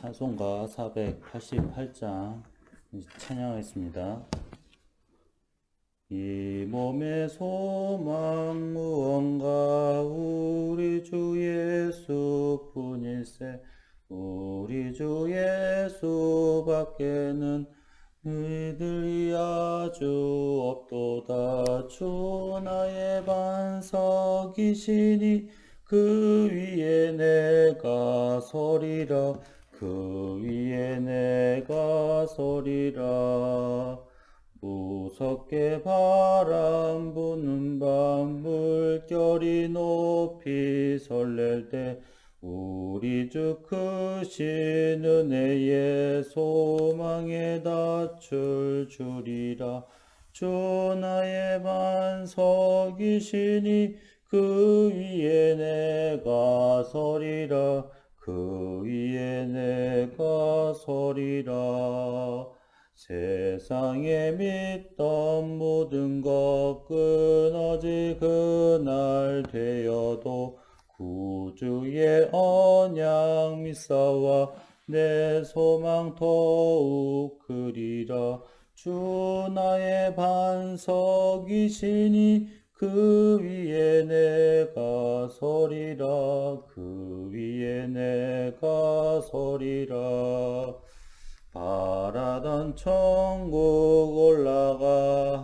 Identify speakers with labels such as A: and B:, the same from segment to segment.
A: 찬송가 488장 찬양하겠습니다. 이 몸의 소망 무언가 우리 주 예수뿐일세. 우리 주 예수밖에는 너희들이 아주 없도다. 주 나의 반석이시니 그 위에 내가 서리라. 그 위에 내가 서리라. 무섭게 바람 부는 밤 물결이 높이 설렐 때 우리 주 크신 은혜의 소망에 닫힐 줄이라. 주 나의 반석이시니 그 위에 내가 서리라. 그 위에 내가 서리라. 세상에 믿던 모든 것 끊어질 그날 되어도 구주의 언약 믿사와 내 소망 더욱 크리라. 주 나의 반석이시니 그 위에 내가 서리라. 그 위에 내가 서리라. 바라던 천국 올라가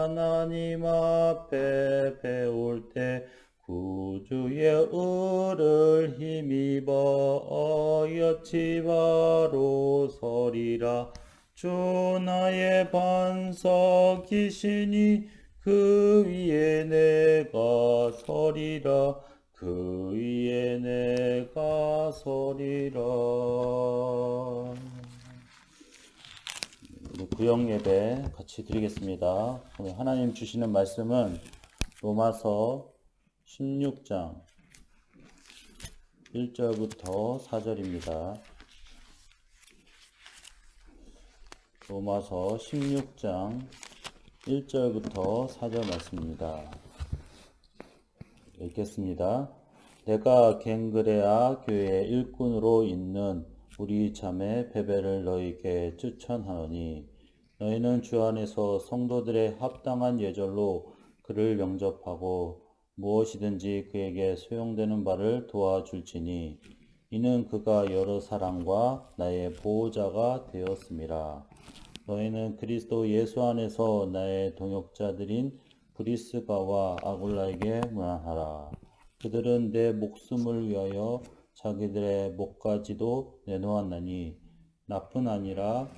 A: 하나님 앞에 배울 때 구주의 의를 힘입어 어여치 바로 서리라. 주 나의 반석이시니 그 위에 내가 서리라. 그 위에 내가 서리라. 우리 구역 예배 같이 드리겠습니다. 오늘 하나님 주시는 말씀은 로마서 16장 1절부터 4절입니다. 로마서 16장 1절부터 4절 말씀입니다. 읽겠습니다. 내가 갱그레아 교회 일꾼으로 있는 우리 자매 베베를 너희에게 추천하노니 너희는 주 안에서 성도들의 합당한 예절로 그를 영접하고 무엇이든지 그에게 소용되는 바를 도와줄지니 이는 그가 여러 사랑과 나의 보호자가 되었음이라. 너희는 그리스도 예수 안에서 나의 동역자들인 브리스가와 아굴라에게 문안하라. 그들은 내 목숨을 위하여 자기들의 목까지도 내놓았나니 나뿐 아니라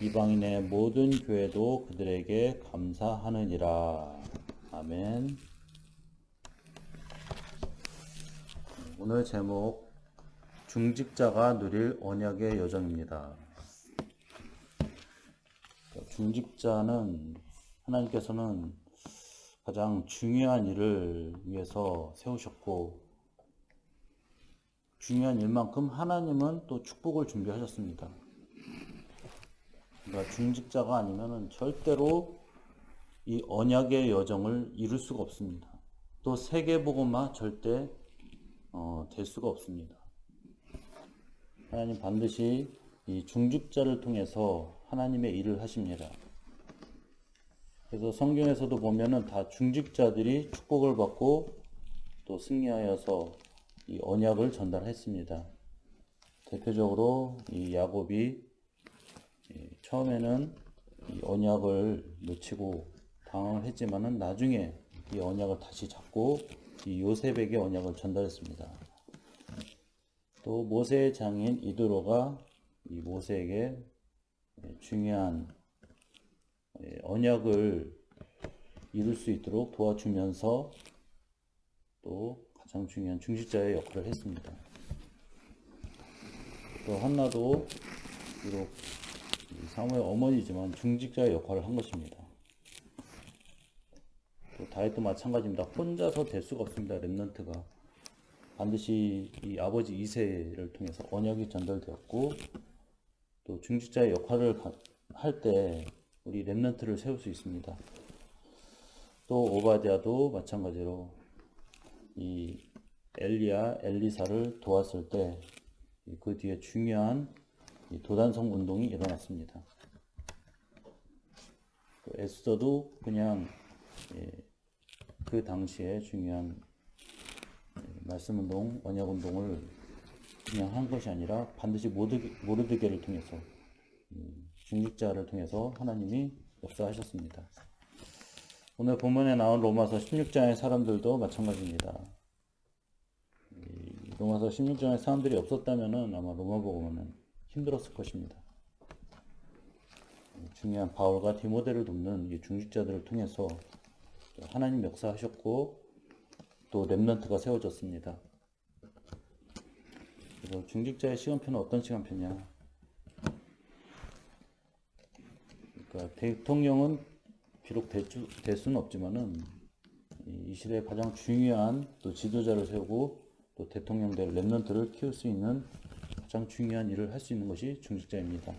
A: 이방인의 모든 교회도 그들에게 감사하느니라. 아멘. 오늘 제목 중직자가 누릴 언약의 여정입니다. 중직자는 하나님께서는 가장 중요한 일을 위해서 세우셨고 중요한 일만큼 하나님은 또 축복을 준비하셨습니다. 그러니까 중직자가 아니면 절대로 이 언약의 여정을 이룰 수가 없습니다. 또 세계복음화 절대 될 수가 없습니다. 하나님 반드시 이 중직자를 통해서 하나님의 일을 하십니다. 그래서 성경에서도 보면은 다 중직자들이 축복을 받고 또 승리하여서 이 언약을 전달했습니다. 대표적으로 이 야곱이 처음에는 이 언약을 놓치고 당황을 했지만은 나중에 이 언약을 다시 잡고 이 요셉에게 언약을 전달했습니다. 또 모세의 장인 이드로가 이 모세에게 중요한 언약을 이룰 수 있도록 도와주면서 또 가장 중요한 중직자의 역할을 했습니다. 또 한나도 비록 사무엘 어머니지만 중직자의 역할을 한 것입니다. 또 다윗도 마찬가지입니다. 혼자서 될 수가 없습니다. 렘넌트가 반드시 이 아버지 이새를 통해서 언약이 전달되었고 또 중직자의 역할을 할 때 우리 렘넌트를 세울 수 있습니다. 또 오바댜도 마찬가지로 이 엘리야, 엘리사를 도왔을 때 그 뒤에 중요한 이 도단성 운동이 일어났습니다. 또 에스더도 그냥 그 당시에 중요한 말씀 운동, 언약 운동을 그냥 한 것이 아니라 반드시 모르드게를 통해서 중직자를 통해서 하나님이 역사하셨습니다. 오늘 본문에 나온 로마서 16장의 사람들도 마찬가지입니다. 로마서 16장의 사람들이 없었다면 아마 로마복음은 힘들었을 것입니다. 중요한 바울과 디모데를 돕는 이 중직자들을 통해서 하나님 역사하셨고 또 렘넌트가 세워졌습니다. 그래서 중직자의 시간표는 어떤 시간표냐? 그러니까 대통령은 비록 될 수는 없지만은 이 시대에 가장 중요한 또 지도자를 세우고 또 대통령 될 렘넌트를 키울 수 있는 가장 중요한 일을 할 수 있는 것이 중직자입니다.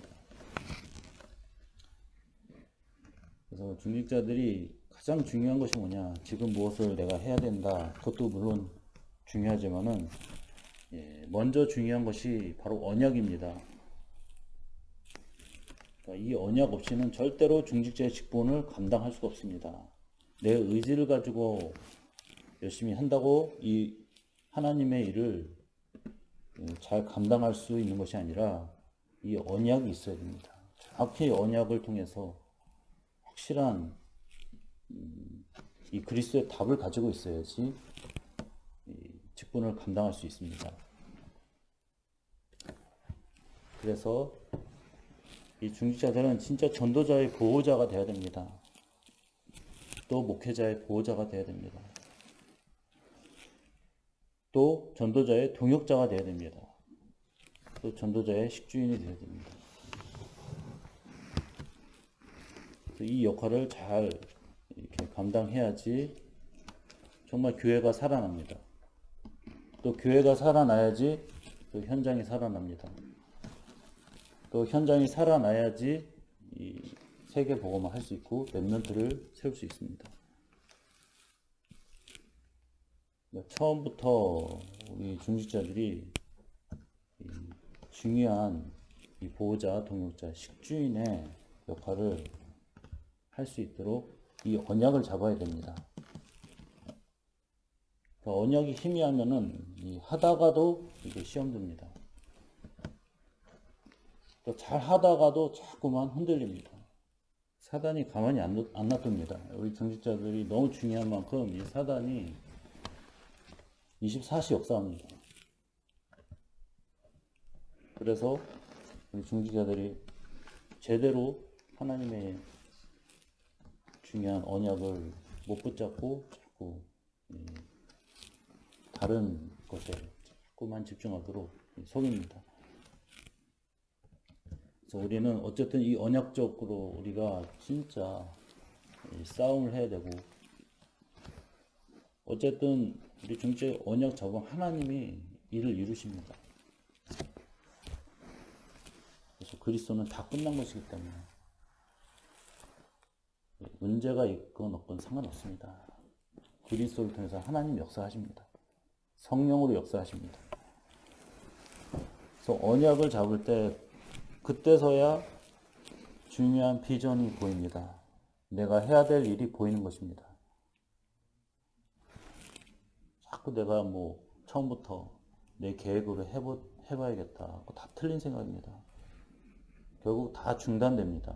A: 그래서 중직자들이 가장 중요한 것이 뭐냐? 지금 무엇을 내가 해야 된다. 그것도 물론 중요하지만은 먼저 중요한 것이 바로 언약입니다. 그러니까 이 언약 없이는 절대로 중직자의 직분을 감당할 수가 없습니다. 내 의지를 가지고 열심히 한다고 이 하나님의 일을 잘 감당할 수 있는 것이 아니라 이 언약이 있어야 됩니다. 정확히 언약을 통해서 확실한 이 그리스도의 답을 가지고 있어야지 직분을 감당할 수 있습니다. 그래서 이 중직자들은 진짜 전도자의 보호자가 되어야 됩니다. 또 목회자의 보호자가 되어야 됩니다. 또 전도자의 동역자가 되어야 됩니다. 또 전도자의 식주인이 되어야 됩니다. 이 역할을 잘 이렇게 감당해야지 정말 교회가 살아납니다. 또 교회가 살아나야지 또 현장이 살아납니다. 또 현장이 살아나야지 이 세계 복음을 할 수 있고 렘넌트를 세울 수 있습니다. 처음부터 우리 중직자들이 중요한 이 보호자, 동역자, 식주인의 역할을 할 수 있도록 이 언약을 잡아야 됩니다. 그러니까 언약이 희미하면은 하다가도 이게 시험 듭니다. 또 잘 하다가도 자꾸만 흔들립니다. 사단이 가만히 안 놔둡니다. 우리 중직자들이 너무 중요한 만큼 이 사단이 24시 역사합니다. 그래서 우리 중직자들이 제대로 하나님의 중요한 언약을 못 붙잡고 자꾸 다른 것에 자꾸만 집중하도록 속입니다. 그래서 우리는 어쨌든 이 언약적으로 우리가 진짜 싸움을 해야 되고 어쨌든 우리 중직자의 언약 잡은 하나님이 이를 이루십니다. 그래서 그리스도는 다 끝난 것이기 때문에 문제가 있건 없건 상관없습니다. 그리스도를 통해서 하나님 역사하십니다. 성령으로 역사하십니다. 그래서 언약을 잡을 때 그때서야 중요한 비전이 보입니다. 내가 해야 될 일이 보이는 것입니다. 자꾸 내가 처음부터 내 계획으로 해봐야겠다. 다 틀린 생각입니다. 결국 다 중단됩니다.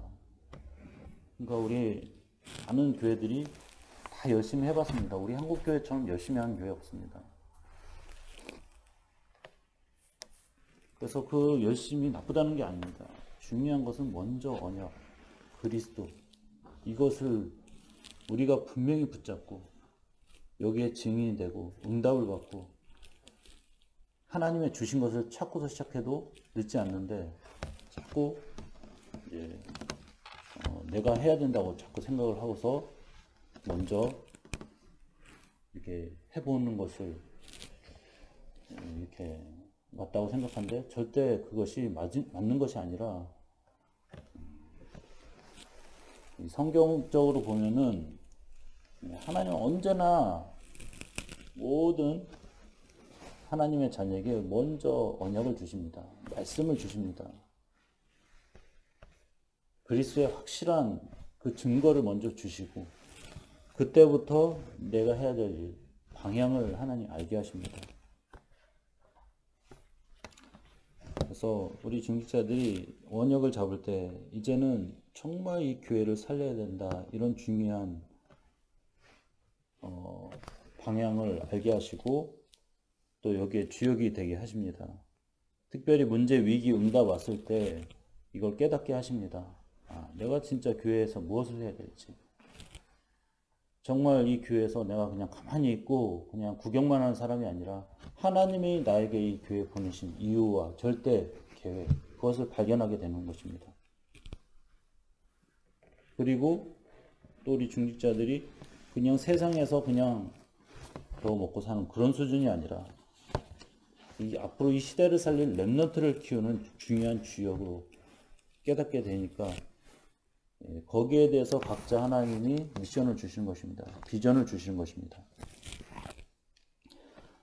A: 그러니까 우리 많은 교회들이 다 열심히 해봤습니다. 우리 한국교회처럼 열심히 하는 교회 없습니다. 그래서 그 열심히 나쁘다는 게 아닙니다. 중요한 것은 먼저 언약, 그리스도 이것을 우리가 분명히 붙잡고 여기에 증인이 되고 응답을 받고 하나님의 주신 것을 찾고서 시작해도 늦지 않는데 자꾸 내가 해야 된다고 자꾸 생각을 하고서 먼저 이렇게 해보는 것을 이렇게 맞다고 생각하는데 절대 그것이 맞는 것이 아니라 성경적으로 보면은 하나님은 언제나 모든 하나님의 자녀에게 먼저 언약을 주십니다. 말씀을 주십니다. 그리스도의 확실한 그 증거를 먼저 주시고 그때부터 내가 해야 될 일, 방향을 하나님 알게 하십니다. 그래서 우리 중직자들이 원역을 잡을 때 이제는 정말 이 교회를 살려야 된다, 이런 중요한 방향을 알게 하시고 또 여기에 주역이 되게 하십니다. 특별히 문제, 위기, 응답 왔을 때 이걸 깨닫게 하십니다. 내가 진짜 교회에서 무엇을 해야 될지, 정말 이 교회에서 내가 그냥 가만히 있고 그냥 구경만 하는 사람이 아니라 하나님이 나에게 이 교회에 보내신 이유와 절대 계획, 그것을 발견하게 되는 것입니다. 그리고 또 우리 중직자들이 그냥 세상에서 그냥 겨우 먹고 사는 그런 수준이 아니라 앞으로 이 시대를 살릴 렘넌트를 키우는 중요한 주역으로 깨닫게 되니까 거기에 대해서 각자 하나님이 미션을 주시는 것입니다. 비전을 주시는 것입니다.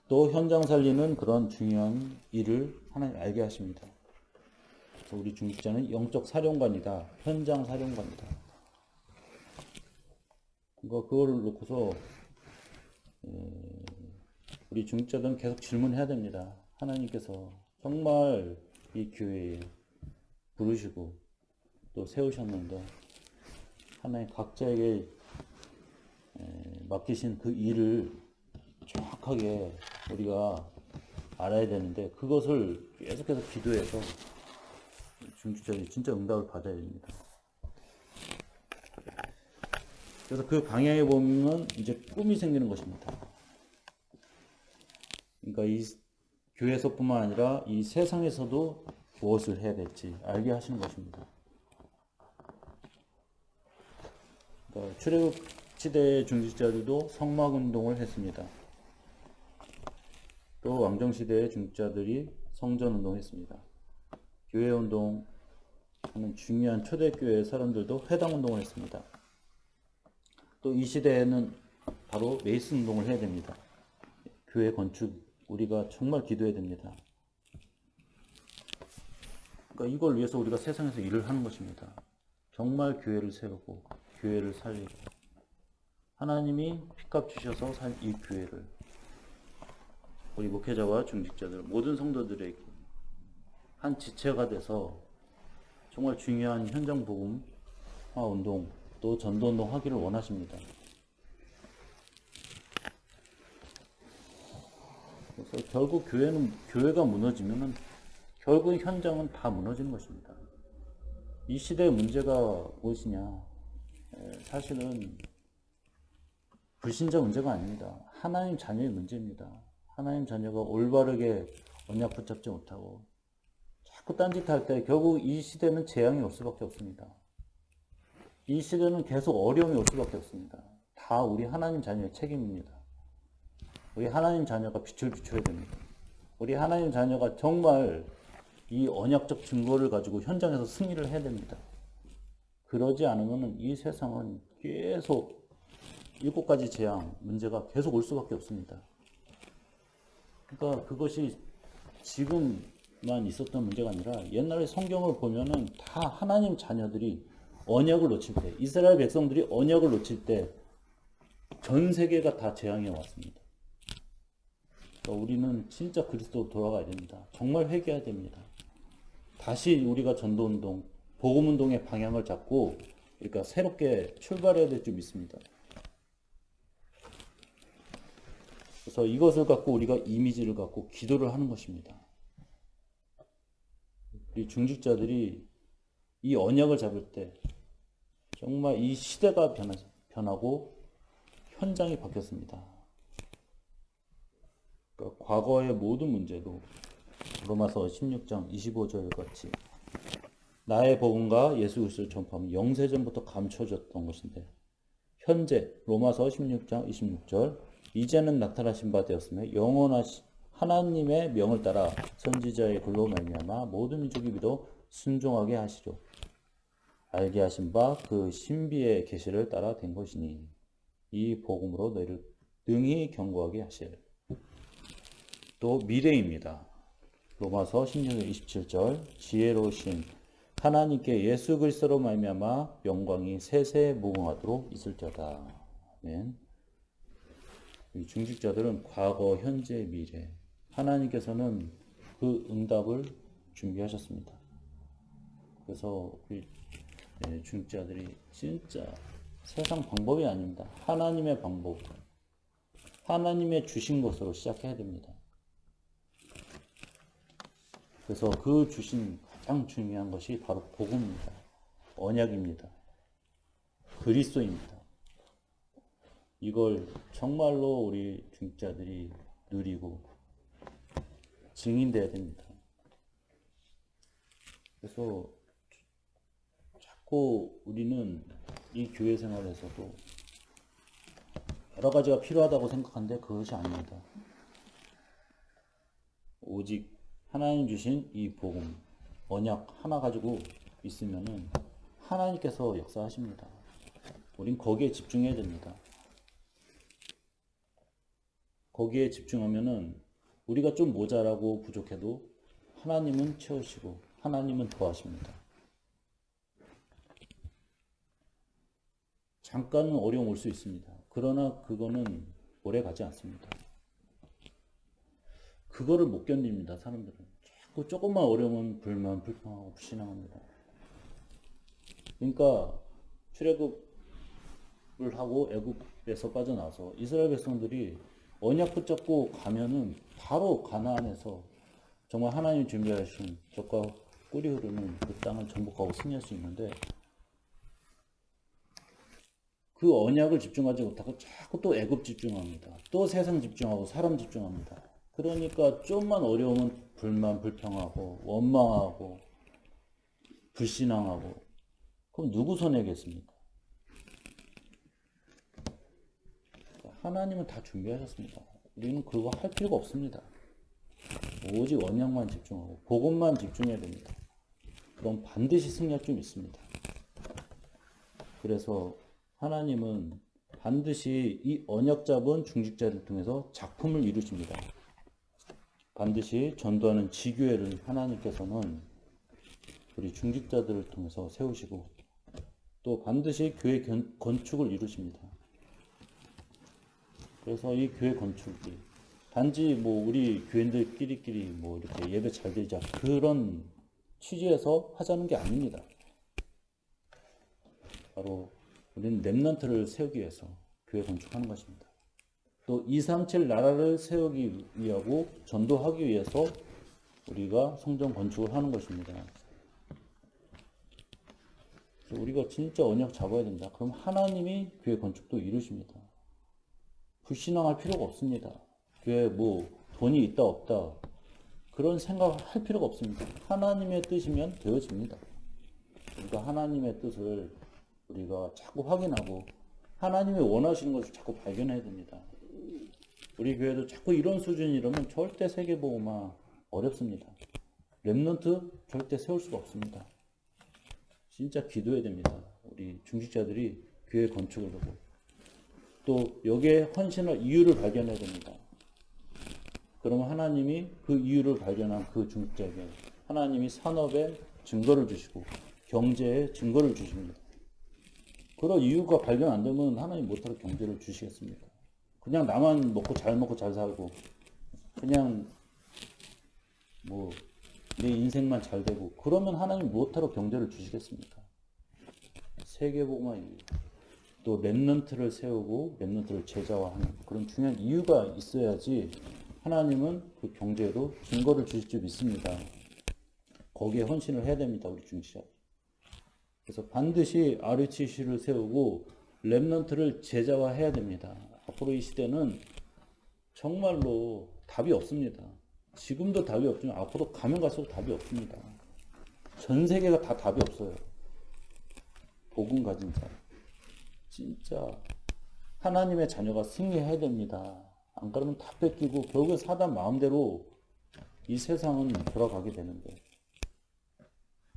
A: 또 현장 살리는 그런 중요한 일을 하나님 알게 하십니다. 그래서 우리 중직자는 영적 사령관이다. 현장 사령관이다. 그거를 놓고서 우리 중직자들은 계속 질문해야 됩니다. 하나님께서 정말 이 교회에 부르시고 또 세우셨는데 하나님 각자에게 맡기신 그 일을 정확하게 우리가 알아야 되는데 그것을 계속해서 기도해서 중직자들이 진짜 응답을 받아야 됩니다. 그래서 그 방향에 보면 이제 꿈이 생기는 것입니다. 그러니까 이 교회에서뿐만 아니라 이 세상에서도 무엇을 해야 될지 알게 하시는 것입니다. 그러니까 출애굽 시대의 중직자들도 성막운동을 했습니다. 또 왕정시대의 중직자들이 성전운동을 했습니다. 교회운동 하는 중요한 초대교회 사람들도 회당운동을 했습니다. 또 이 시대에는 바로 메이슨 운동을 해야 됩니다. 교회 건축 우리가 정말 기도해야 됩니다. 그러니까 이걸 위해서 우리가 세상에서 일을 하는 것입니다. 정말 교회를 세우고 교회를 살리고 하나님이 핏값 주셔서 살 이 교회를 우리 목회자와 중직자들 모든 성도들에게 한 지체가 돼서 정말 중요한 현장 복음화 운동 또 전도 운동 하기를 원하십니다. 그래서 결국 교회가 무너지면은 결국 현장은 다 무너지는 것입니다. 이 시대의 문제가 무엇이냐? 사실은 불신자 문제가 아닙니다. 하나님 자녀의 문제입니다. 하나님 자녀가 올바르게 언약 붙잡지 못하고 자꾸 딴짓할 때 결국 이 시대는 재앙이 올 수밖에 없습니다. 이 시대는 계속 어려움이 올 수밖에 없습니다. 다 우리 하나님 자녀의 책임입니다. 우리 하나님 자녀가 빛을 비춰야 됩니다. 우리 하나님 자녀가 정말 이 언약적 증거를 가지고 현장에서 승리를 해야 됩니다. 그러지 않으면 이 세상은 계속 7가지 재앙, 문제가 계속 올 수밖에 없습니다. 그러니까 그것이 지금만 있었던 문제가 아니라 옛날에 성경을 보면은 다 하나님 자녀들이 언약을 놓칠 때, 이스라엘 백성들이 언약을 놓칠 때 전 세계가 다 재앙이 왔습니다. 그러니까 우리는 진짜 그리스도로 돌아가야 됩니다. 정말 회개해야 됩니다. 다시 우리가 전도운동, 복음운동의 방향을 잡고 그러니까 새롭게 출발해야 될 줄 믿습니다. 그래서 이것을 갖고 우리가 이미지를 갖고 기도를 하는 것입니다. 우리 중직자들이 이 언약을 잡을 때 정말 이 시대가 변하고 현장이 바뀌었습니다. 그러니까 과거의 모든 문제도 로마서 16장 25절 같이 나의 복음과 예수 그리스도를 전파하면 영세전부터 감춰졌던 것인데 현재 로마서 16장 26절 이제는 나타나신 바 되었으며 영원하신 하나님의 명을 따라 선지자의 글로 말미암아 모든 민족이 믿어 순종하게 하시려 알게 하신 바 그 신비의 계시를 따라 된 것이니 이 복음으로 너희를 능히 경고하게 하실. 또 미래입니다. 로마서 16장 27절 지혜로우신 하나님께 예수 그리스도로 말미암아 영광이 세세 무궁하도록 있을지어다. 아멘. 이 중직자들은 과거, 현재, 미래 하나님께서는 그 응답을 준비하셨습니다. 그래서 우리 중직자들이 진짜 세상 방법이 아닙니다. 하나님의 방법, 하나님의 주신 것으로 시작해야 됩니다. 그래서 그 주신 가장 중요한 것이 바로 복음입니다. 언약입니다. 그리스도입니다. 이걸 정말로 우리 중직자들이 누리고 증인돼야 됩니다. 그래서 자꾸 우리는 이 교회 생활에서도 여러 가지가 필요하다고 생각하는데 그것이 아닙니다. 오직 하나님 주신 이 복음, 언약 하나 가지고 있으면은 하나님께서 역사하십니다. 우린 거기에 집중해야 됩니다. 거기에 집중하면은 우리가 좀 모자라고 부족해도 하나님은 채우시고 하나님은 도와십니다. 잠깐은 어려움 올 수 있습니다. 그러나 그거는 오래 가지 않습니다. 그거를 못 견딥니다. 사람들은 자꾸 조금만 어려우면 불만, 불평하고 불신앙합니다. 그러니까 출애굽을 하고 애굽에서 빠져나와서 이스라엘 백성들이 언약 붙잡고 가면은 바로 가나안에서 정말 하나님이 준비하신 젖과 꿀이 흐르는 그 땅을 정복하고 승리할 수 있는데 그 언약을 집중하지 못하고 자꾸 또 애굽 집중합니다. 또 세상 집중하고 사람 집중합니다. 그러니까 좀만 어려우면 불만, 불평하고 원망하고 불신앙하고 그럼 누구 손해겠습니까? 하나님은 다 준비하셨습니다. 우리는 그거 할 필요가 없습니다. 오직 언약만 집중하고 복음만 집중해야 됩니다. 그럼 반드시 승리할 줄 믿습니다. 그래서 하나님은 반드시 이 언약 잡은 중직자를 통해서 작품을 이루십니다. 반드시 전도하는 지교회를 하나님께서는 우리 중직자들을 통해서 세우시고 또 반드시 교회 건축을 이루십니다. 그래서 이 교회 건축이 단지 뭐 우리 교인들끼리끼리 뭐 이렇게 예배 잘 드리자 그런 취지에서 하자는 게 아닙니다. 바로 우리는 렘넌트를 세우기 위해서 교회 건축하는 것입니다. 또 237 나라를 세우기 위하고 전도하기 위해서 우리가 성전 건축을 하는 것입니다. 그래서 우리가 진짜 언약 잡아야 된다. 그럼 하나님이 교회 건축도 이루십니다. 불신앙할 필요가 없습니다. 교회 뭐 돈이 있다 없다 그런 생각을 할 필요가 없습니다. 하나님의 뜻이면 되어집니다. 우리가 하나님의 뜻을 우리가 자꾸 확인하고 하나님이 원하시는 것을 자꾸 발견해야 됩니다. 우리 교회도 자꾸 이런 수준이라면 절대 세계보고마 어렵습니다. 렘넌트 절대 세울 수가 없습니다. 진짜 기도해야 됩니다. 우리 중직자들이 교회 건축을 하고 또 여기에 헌신할 이유를 발견해야 됩니다. 그러면 하나님이 그 이유를 발견한 그 중직자에게 하나님이 산업에 증거를 주시고 경제에 증거를 주십니다. 그런 이유가 발견 안 되면 하나님 못하러 경제를 주시겠습니까? 그냥 나만 먹고 잘 살고 그냥 뭐 내 인생만 잘 되고 그러면 하나님 못하러 경제를 주시겠습니까? 세계복음화 이유 또 렘넌트를 세우고 렘넌트를 제자화하는 그런 중요한 이유가 있어야지 하나님은 그 경제로 증거를 주실 줄 믿습니다. 거기에 헌신을 해야 됩니다. 우리 중시자. 그래서 반드시 RUTC를 세우고 렘넌트를 제자화해야 됩니다. 앞으로 이 시대는 정말로 답이 없습니다. 지금도 답이 없지만 앞으로 가면 갈수록 답이 없습니다. 전 세계가 다 답이 없어요. 복음 가진 자. 진짜 하나님의 자녀가 승리해야 됩니다. 안 그러면 다 뺏기고 결국은 사단 마음대로 이 세상은 돌아가게 되는데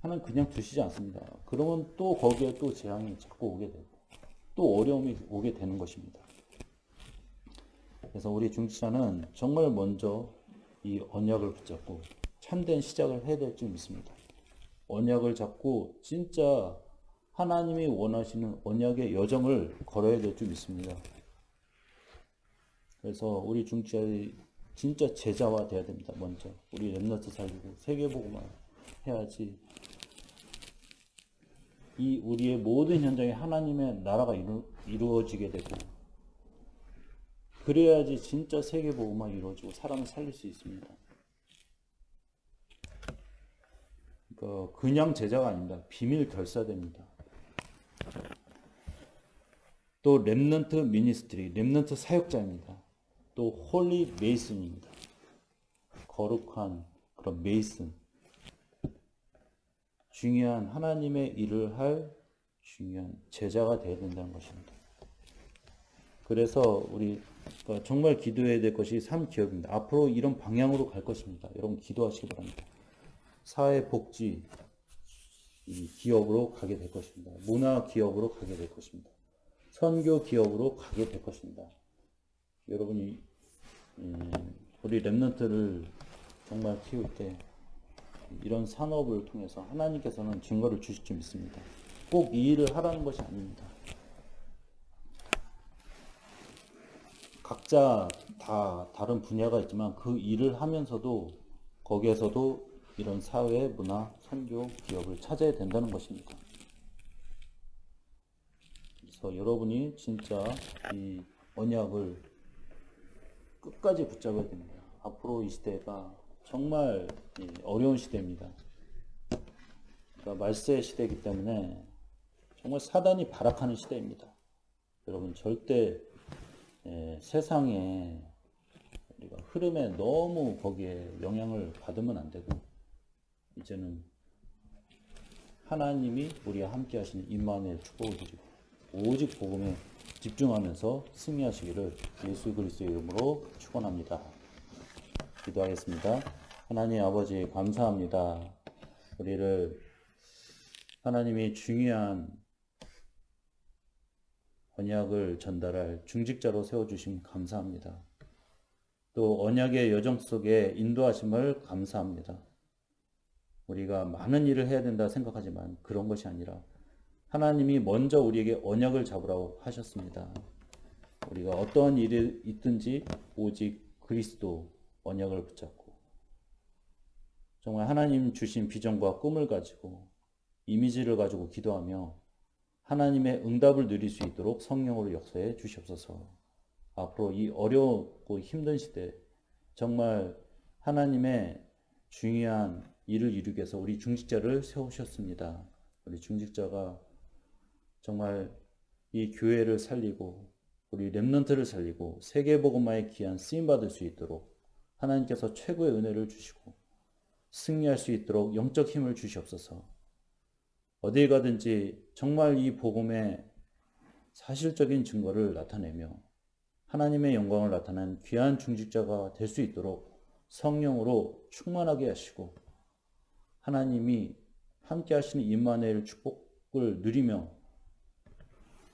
A: 하나님 그냥 두시지 않습니다. 그러면 또 거기에 또 재앙이 자꾸 오게 되고 또 어려움이 오게 되는 것입니다. 그래서 우리 중직자는 정말 먼저 이 언약을 붙잡고 참된 시작을 해야 될 줄 믿습니다. 언약을 잡고 진짜 하나님이 원하시는 언약의 여정을 걸어야 될 줄 믿습니다. 그래서 우리 중직자들이 진짜 제자화 돼야 됩니다. 먼저 우리 렘넌트 살리고 세계복음화 해야지 이 우리의 모든 현장에 하나님의 나라가 이루어지게 되고, 그래야지 진짜 세계복음화 이루어지고 사람을 살릴 수 있습니다. 그러니까 그냥 제자가 아닙니다. 비밀 결사됩니다. 또 렘넌트 미니스트리, 렘넌트 사역자입니다. 또 홀리 메이슨입니다. 거룩한 그런 메이슨. 중요한 하나님의 일을 할 중요한 제자가 되어야 된다는 것입니다. 그래서 우리 정말 기도해야 될 것이 삶기업입니다. 앞으로 이런 방향으로 갈 것입니다. 여러분 기도하시기 바랍니다. 사회복지 기업으로 가게 될 것입니다. 문화 기업으로 가게 될 것입니다. 선교 기업으로 가게 될 것입니다. 여러분이 우리 렘넌트를 정말 키울 때 이런 산업을 통해서 하나님께서는 증거를 주실 줄 믿습니다. 꼭 이 일을 하라는 것이 아닙니다. 각자 다 다른 분야가 있지만 그 일을 하면서도 거기에서도 이런 사회, 문화, 선교, 기업을 찾아야 된다는 것입니다. 그래서 여러분이 진짜 이 언약을 끝까지 붙잡아야 됩니다. 앞으로 이 시대가 정말 어려운 시대입니다. 그러니까 말세 시대이기 때문에 정말 사단이 발악하는 시대입니다. 여러분 절대 세상에 우리가 흐름에 너무 거기에 영향을 받으면 안 되고, 이제는 하나님이 우리와 함께 하시는 임마누엘 축복을 드리고 오직 복음에 집중하면서 승리하시기를 예수 그리스도의 이름으로 축원합니다. 기도하겠습니다. 하나님 아버지 감사합니다. 우리를 하나님이 중요한 언약을 전달할 중직자로 세워주심 감사합니다. 또 언약의 여정 속에 인도하심을 감사합니다. 우리가 많은 일을 해야 된다 생각하지만 그런 것이 아니라 하나님이 먼저 우리에게 언약을 잡으라고 하셨습니다. 우리가 어떠한 일이 있든지 오직 그리스도 언약을 붙잡고 정말 하나님 주신 비전과 꿈을 가지고 이미지를 가지고 기도하며 하나님의 응답을 누릴 수 있도록 성령으로 역사해 주시옵소서. 앞으로 이 어렵고 힘든 시대 정말 하나님의 중요한 일을 이루기 위해서 우리 중직자를 세우셨습니다. 우리 중직자가 정말 이 교회를 살리고 우리 렘넌트를 살리고 세계복음화의 귀한 쓰임받을 수 있도록 하나님께서 최고의 은혜를 주시고 승리할 수 있도록 영적 힘을 주시옵소서. 어디에 가든지 정말 이 복음의 사실적인 증거를 나타내며 하나님의 영광을 나타내는 귀한 중직자가 될 수 있도록 성령으로 충만하게 하시고 하나님이 함께 하시는 임마누엘 축복을 누리며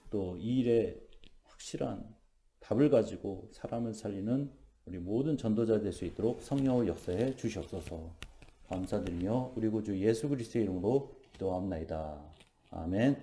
A: 또 이 일에 확실한 답을 가지고 사람을 살리는 우리 모든 전도자 될 수 있도록 성령을 역사해 주시옵소서. 감사드리며 우리 구주 예수 그리스도의 이름으로 기도합나이다. 아멘.